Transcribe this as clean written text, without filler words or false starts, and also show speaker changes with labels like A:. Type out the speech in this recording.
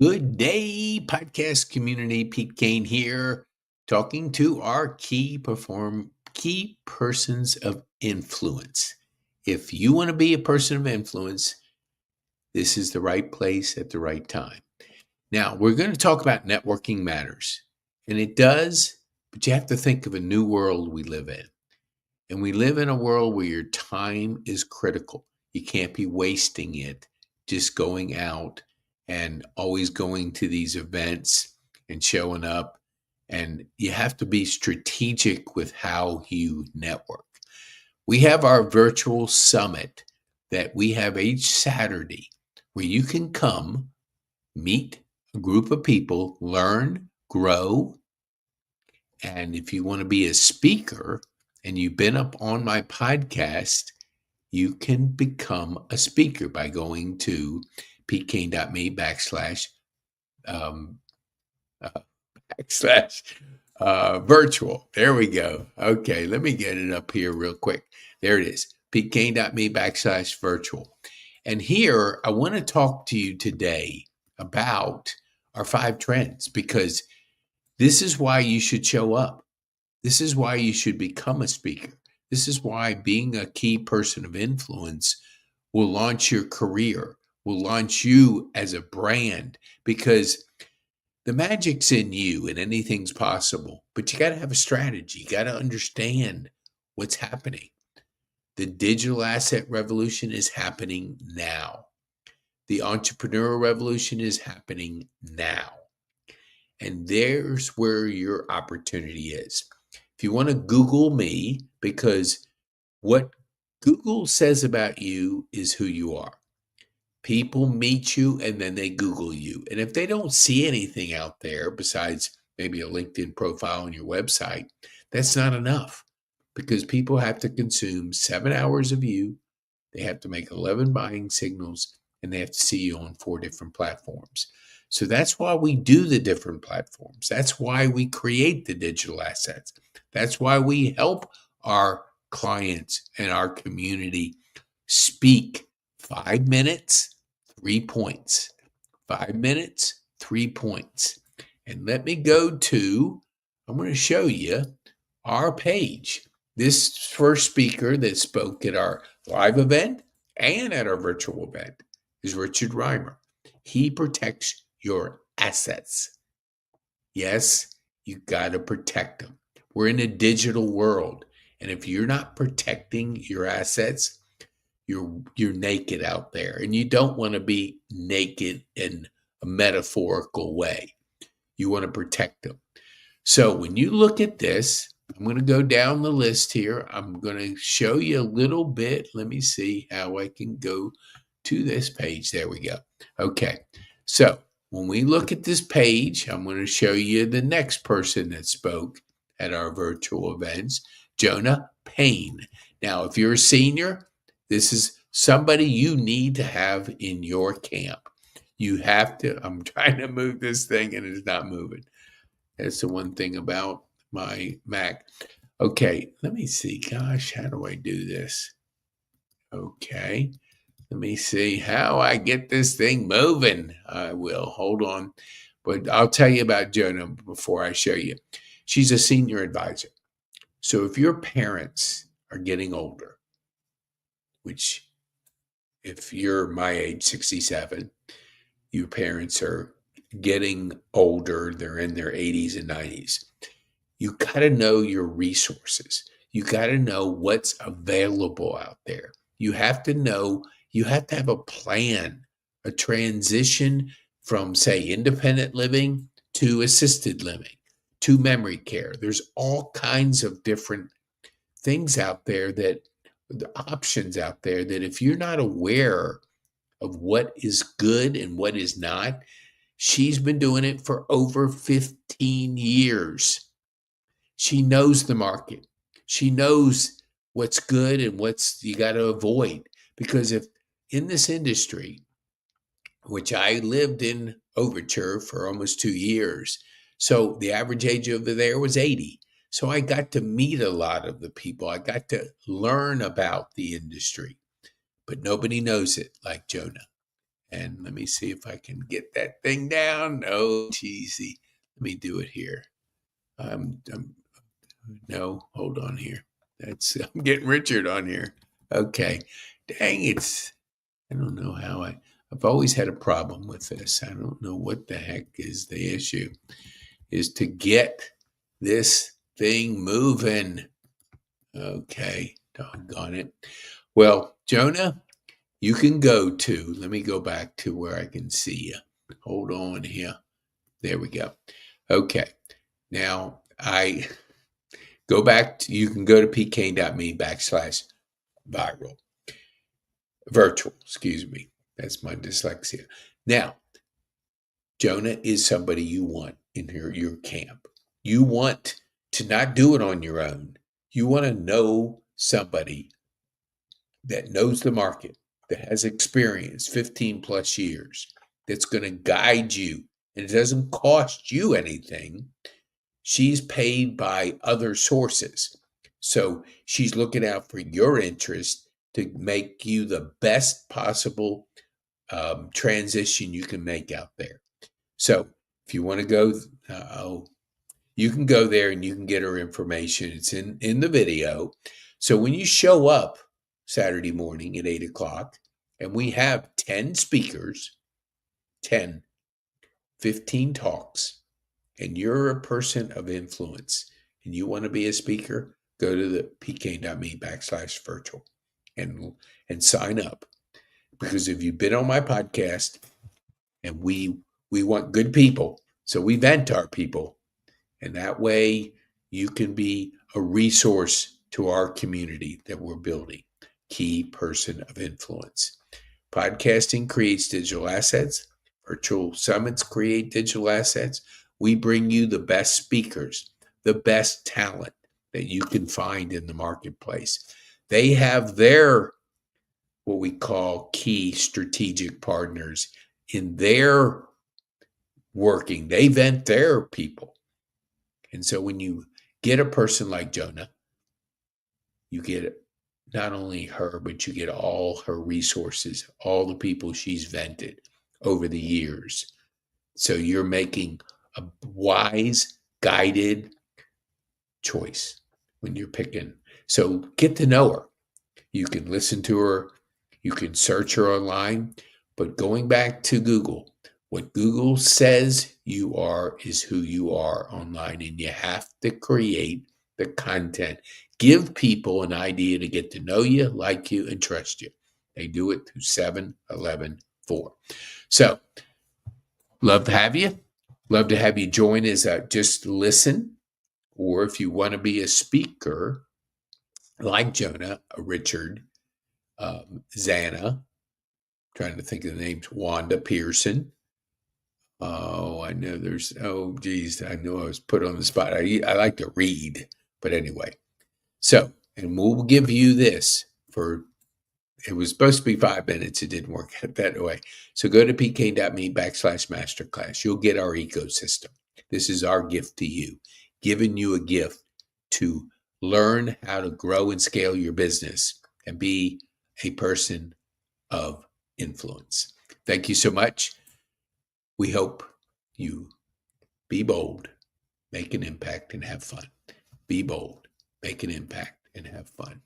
A: Good day, podcast community. Pete Kane here, talking to our key persons of influence. If you want to be a person of influence, this is the right place at the right time. Now, we're going to talk about networking matters, and it does, but you have to think of a new world we live in. And we live in a world where your time is critical. You can't be wasting it just going out and always going to these events and showing up. And you have to be strategic with how you network. We have our virtual summit that we have each Saturday where you can come, meet a group of people, learn, grow, and if you want to be a speaker and you've been up on my podcast, you can become a speaker by going to petekane.me um, uh, backslash virtual. There we go. Okay, let me get it up here real quick. There it is. petekane.me/virtual. And here I want to talk to you today about our 5 trends because this is why you should show up. This is why you should become a speaker. This is why being a key person of influence will launch your career, will launch you as a brand, because the magic's in you and anything's possible. But you got to have a strategy. You got to understand what's happening. The digital asset revolution is happening now. The entrepreneurial revolution is happening now. And there's where your opportunity is. If you want to Google me, because what Google says about you is who you are. People meet you and then they Google you. And if they don't see anything out there besides maybe a LinkedIn profile on your website, that's not enough because people have to consume 7 hours of you. They have to make 11 buying signals and they have to see you on 4 different platforms. So that's why we do the different platforms. That's why we create the digital assets. That's why we help our clients and our community speak 5 minutes, 3 points. 5 minutes, 3 points. And let me go to, I'm going to show you our page. This first speaker that spoke at our live event and at our virtual event is Richard Reimer. He protects your assets. Yes, you got to protect them. We're in a digital world, and if you're not protecting your assets, you're naked out there, and you don't want to be naked in a metaphorical way. You want to protect them. So when you look at this, I'm going to go down the list here. I'm going to show you a little bit. Let me see how I can go to this page. There we go. Okay. So when we look at this page, I'm going to show you the next person that spoke at our virtual events, Jonah Payne. Now, if you're a senior, this is somebody you need to have in your camp. You have to, I'm trying to move this thing and it's not moving. That's the one thing about my Mac. Okay, let me see. Gosh, how do I do this? Okay, let me see how I get this thing moving. I will. Hold on. But I'll tell you about Jonah before I show you. She's a senior advisor. So if your parents are getting older, which if you're my age, 67, your parents are getting older, they're in their 80s and 90s. You got to know your resources. You got to know what's available out there. You have to know, you have to have a plan, a transition from, say, independent living to assisted living to memory care. There's all kinds of different things out there, that the options out there, that if you're not aware of what is good and what is not, she's been doing it for over 15 years. She knows the market. She knows what's good and what's you got to avoid. Because if in this industry, which I lived in Overture for almost 2 years, so the average age over there was 80. So I got to meet a lot of the people. I got to learn about the industry, but nobody knows it like Jonah. And let me see if I can get that thing down. No, cheesy. Let me do it here. No, hold on here. I'm getting Richard on here. Okay. Dang, I don't know how I've always had a problem with this. I don't know what the heck is the issue, is to get this thing moving. Okay, doggone it. Well, Jonah, you can let me go back to where I can see you. Hold on here. There we go. Okay. Now I go back you can go to pkane.me/viral. Virtual, excuse me. That's my dyslexia. Now, Jonah is somebody you want in your camp. You want to not do it on your own. You want to know somebody that knows the market, that has experience, 15 plus years, that's going to guide you. And it doesn't cost you anything. She's paid by other sources. So she's looking out for your interest to make you the best possible transition you can make out there. So if you want to go, you can go there and you can get her information. It's in the video. So when you show up Saturday morning at 8 o'clock, and we have 10 speakers, 15 talks, and you're a person of influence and you want to be a speaker, go to the pkane.me/virtual and sign up. Because if you've been on my podcast, and we want good people, so we vent our people, and that way you can be a resource to our community that we're building. Key person of influence. Podcasting creates digital assets. Virtual summits create digital assets. We bring you the best speakers, the best talent that you can find in the marketplace. They have their, what we call, key strategic partners in their working. They vent their people. And so when you get a person like Jonah, you get not only her, but you get all her resources, all the people she's vented over the years. So you're making a wise, guided choice when you're picking. So get to know her. You can listen to her. You can search her online. But going back to Google, what Google says you are is who you are online. And you have to create the content. Give people an idea to get to know you, like you, and trust you. They do it through 7-11-4. So, love to have you. Love to have you join as just listen. Or if you want to be a speaker, like Jonah, Richard, Zana, trying to think of the names, Wanda Pearson. Oh, I know I know I was put on the spot. I like to read, but anyway. So, and we'll give you this it was supposed to be 5 minutes. It didn't work out that way. So go to pkane.me/masterclass. You'll get our ecosystem. This is our gift to you, giving you a gift to learn how to grow and scale your business and be a person of influence. Thank you so much. We hope you be bold, make an impact, and have fun. Be bold, make an impact, and have fun.